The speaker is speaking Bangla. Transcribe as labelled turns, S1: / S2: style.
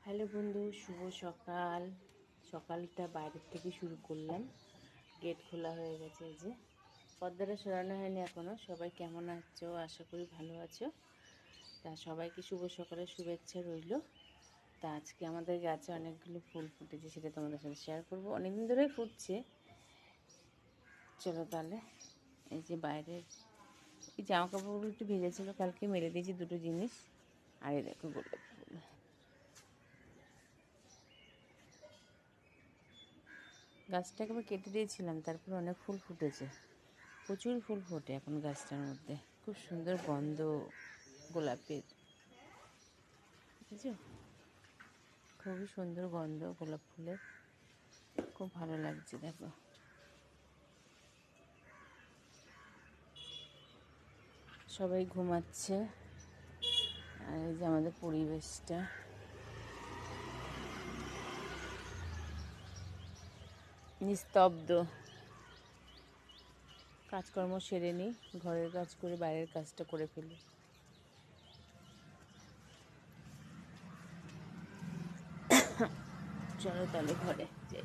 S1: হ্যালো বন্ধু, শুভ সকাল। সকালটা বাইরের থেকে শুরু করলাম। গেট খোলা হয়ে গেছে, এই যে পর্দাটা সরানো হয়নি এখনও। সবাই কেমন আছো? আশা করি ভালো আছো। তা সবাইকে শুভ সকালের শুভেচ্ছা রইল। তা আজকে আমাদের গাছে অনেকগুলো ফুল ফুটেছে, সেটা তোমাদের সাথে শেয়ার করবো। অনেকদিন ধরেই ফুটছে। চলো তাহলে। এই যে বাইরের এই জামা কাপড়গুলো একটু ভেজেছিল, কালকে মেলে দিয়েছি দুটো জিনিস। আর এই দেখো গোলাপ ফুল। গাছটাকে আবার কেটে দিয়েছিলাম, তারপর অনেক ফুল ফুটেছে, প্রচুর ফুল ফোটে এখন গাছটার মধ্যে। খুব সুন্দর গন্ধ গোলাপের, বুঝছো? খুবই সুন্দর গন্ধ গোলাপ ফুলের, খুব ভালো লাগছে। দেখো সবাই ঘুমাচ্ছে, আর এই যে আমাদের পরিবেশটা নিস্তব্ধ। কাজকর্ম সেরে নিই, ঘরের কাজ করে বাইরের কাজটা করে ফেলি। চলো তাহলে ঘরে যাই।